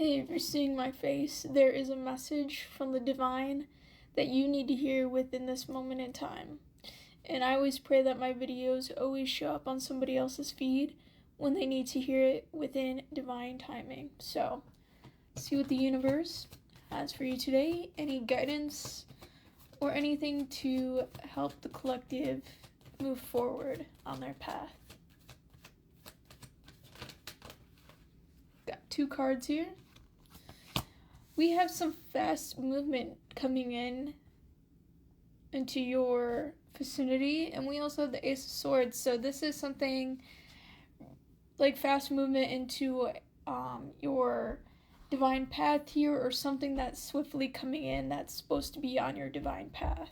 Hey, if you're seeing my face, there is a message from the divine that you need to hear within this moment in time. And I always pray that my videos always show up on somebody else's feed when they need to hear it within divine timing. So, see what the universe has for you today. Any guidance or anything to help the collective move forward on their path. Got 2 cards here. We have some fast movement coming into your vicinity, and we also have the Ace of Swords. So this is something like fast movement into your divine path here, or something that's swiftly coming in that's supposed to be on your divine path.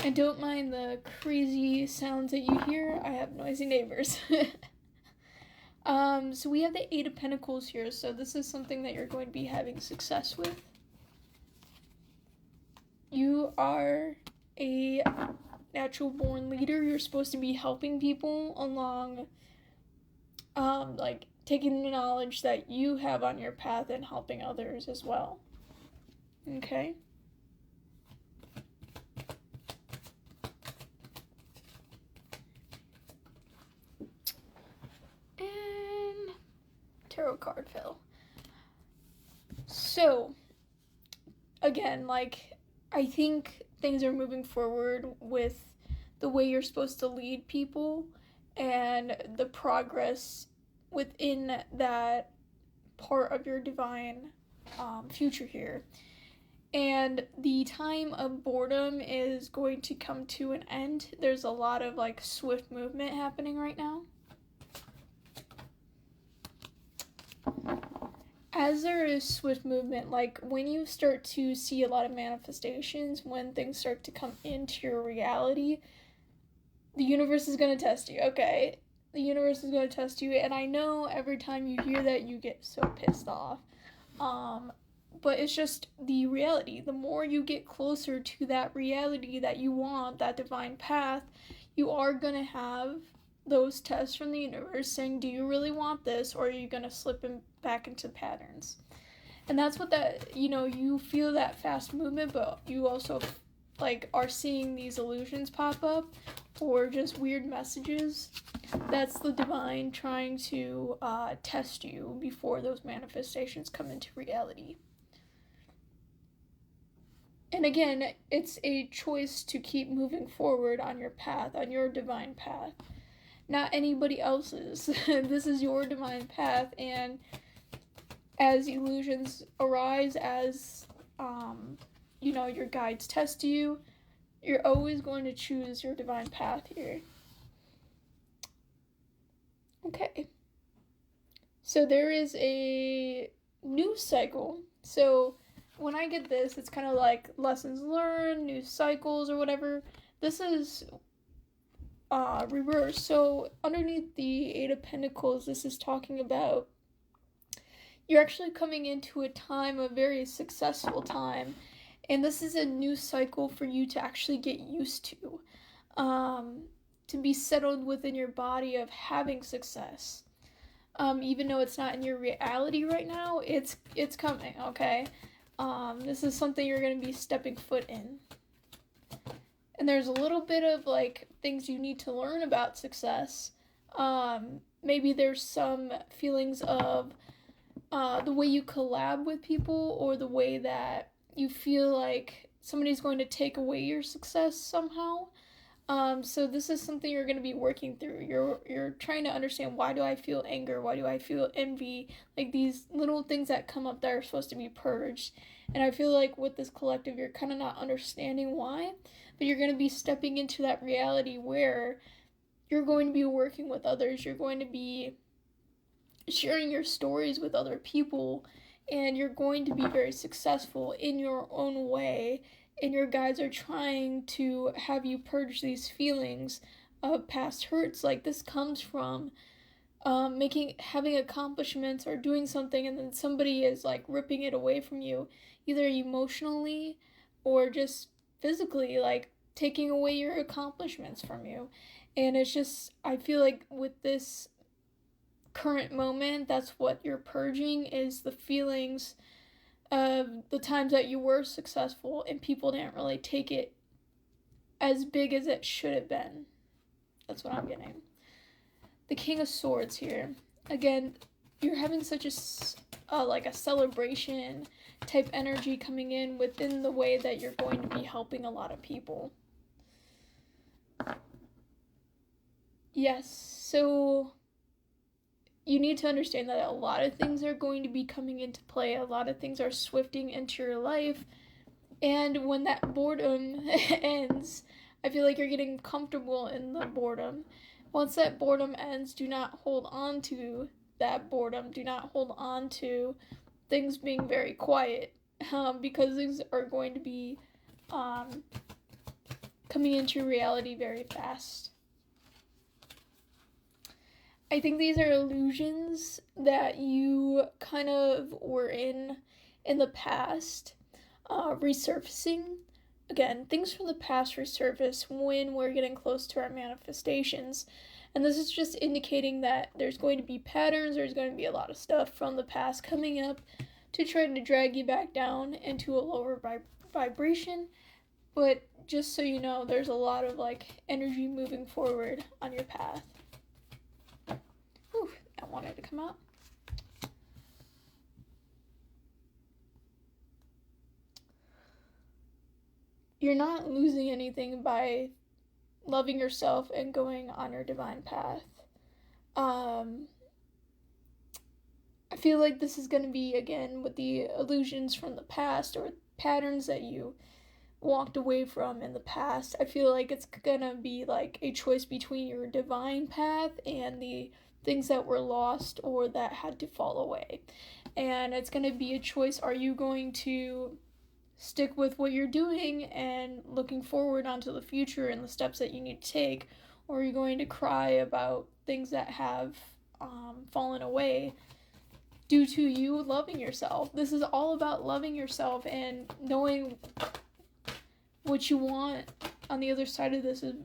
And don't mind the crazy sounds that you hear. I have noisy neighbors. So we have the Eight of Pentacles here, so this is something that you're going to be having success with. You are a natural born leader. You're supposed to be helping people along, like taking the knowledge that you have on your path and helping others as well. Okay? Tarot card fell. So, again, I think things are moving forward with the way you're supposed to lead people and the progress within that part of your divine future here. And the time of boredom is going to come to an end. There's a lot of swift movement happening right now. As there is swift movement, when you start to see a lot of manifestations, when things start to come into your reality, the universe is going to test you, okay? The universe is going to test you, and I know every time you hear that, you get so pissed off. But it's just the reality. The more you get closer to that reality that you want, that divine path, you are going to have those tests from the universe saying, do you really want this, or are you going to slip back into patterns? And that's what you feel that fast movement, but you also are seeing these illusions pop up or just weird messages. That's the divine trying to test you before those manifestations come into reality. And again, it's a choice to keep moving forward on your path, on your divine path. Not anybody else's. This is your divine path, and as illusions arise, as your guides test you, you're always going to choose your divine path here. Okay. So there is a news cycle. So when I get this, it's kind of like lessons learned, news cycles, or whatever. This is reverse. So underneath the Eight of Pentacles, this is talking about you're actually coming into a time, a very successful time, and this is a new cycle for you to actually get used to be settled within your body of having success. Even though it's not in your reality right now, it's coming, okay? This is something you're going to be stepping foot in. And there's a little bit of things you need to learn about success. Maybe there's some feelings of the way you collab with people, or the way that you feel like somebody's going to take away your success somehow. So this is something you're going to be working through. You're trying to understand, why do I feel anger? Why do I feel envy? These little things that come up that are supposed to be purged. And I feel like with this collective, you're kind of not understanding why, but you're going to be stepping into that reality where you're going to be working with others. You're going to be sharing your stories with other people, and you're going to be very successful in your own way. And your guides are trying to have you purge these feelings of past hurts. This comes from having accomplishments or doing something, and then somebody is ripping it away from you, either emotionally or just physically, taking away your accomplishments from you. And it's just, I feel like with this current moment, that's what you're purging, is the feelings of the times that you were successful and people didn't really take it as big as it should have been. That's what I'm getting. The King of Swords here. Again, you're having such a celebration type energy coming in within the way that you're going to be helping a lot of people. Yes, so you need to understand that a lot of things are going to be coming into play. A lot of things are swifting into your life. And when that boredom ends, I feel like you're getting comfortable in the boredom. Once that boredom ends, do not hold on to that boredom. Do not hold on to things being very quiet, because things are going to be coming into reality very fast. I think these are illusions that you kind of were in the past, resurfacing. Again, things from the past resurface when we're getting close to our manifestations. And this is just indicating that there's going to be patterns, there's going to be a lot of stuff from the past coming up to try to drag you back down into a lower vibration. But just so you know, there's a lot of energy moving forward on your path. Whew, I wanted to come out. You're not losing anything by loving yourself and going on your divine path. I feel like this is going to be, again, with the illusions from the past or patterns that you walked away from in the past. I feel like it's going to be like a choice between your divine path and the things that were lost or that had to fall away. And it's going to be a choice. Are you going to stick with what you're doing and looking forward onto the future and the steps that you need to take, or are you going to cry about things that have fallen away due to you loving yourself? This is all about loving yourself and knowing what you want on the other side of this is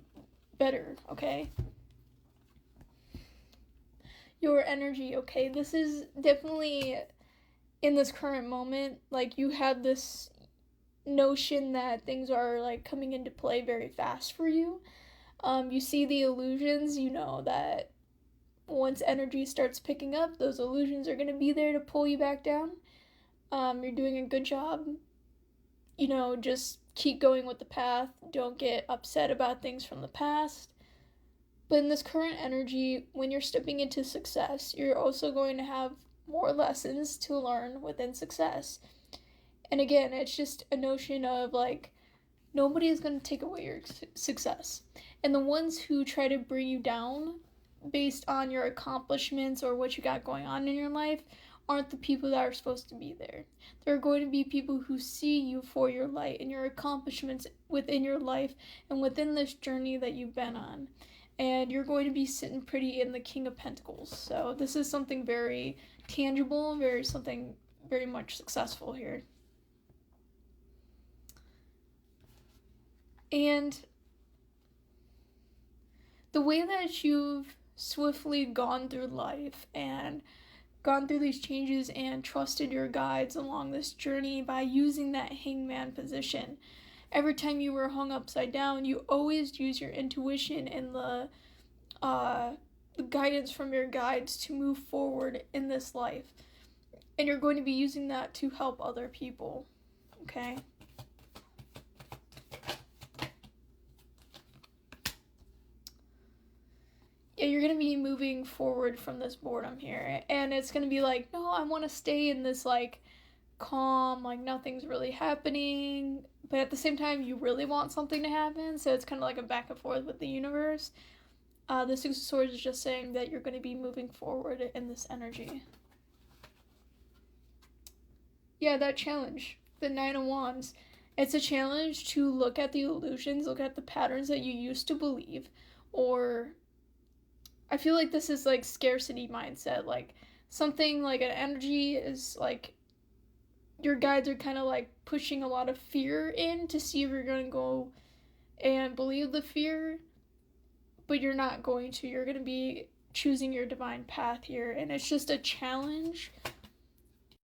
better, okay? Your energy, okay? This is definitely in this current moment, you have this notion that things are coming into play very fast for you. You see the illusions, you know that once energy starts picking up, those illusions are going to be there to pull you back down. You're doing a good job. Just keep going with the path. Don't get upset about things from the past. But in this current energy, when you're stepping into success, you're also going to have more lessons to learn within success. And again, it's just a notion of nobody is going to take away your success. And the ones who try to bring you down based on your accomplishments or what you got going on in your life aren't the people that are supposed to be there. There are going to be people who see you for your light and your accomplishments within your life and within this journey that you've been on. And you're going to be sitting pretty in the King of Pentacles. So this is something very tangible, something very much successful here. And the way that you've swiftly gone through life and gone through these changes and trusted your guides along this journey by using that hangman position. Every time you were hung upside down, you always use your intuition and the guidance from your guides to move forward in this life. And you're going to be using that to help other people, okay? Yeah, you're going to be moving forward from this boredom here. And it's going to be no, I want to stay in this calm, nothing's really happening. But at the same time, you really want something to happen. So it's kind of a back and forth with the universe. The Six of Swords is just saying that you're going to be moving forward in this energy. Yeah, that challenge, the Nine of Wands. It's a challenge to look at the illusions, look at the patterns that you used to believe, or I feel like this is scarcity mindset, something an energy is your guides are kind of pushing a lot of fear in to see if you're going to go and believe the fear, but you're not going to. You're going to be choosing your divine path here, and it's just a challenge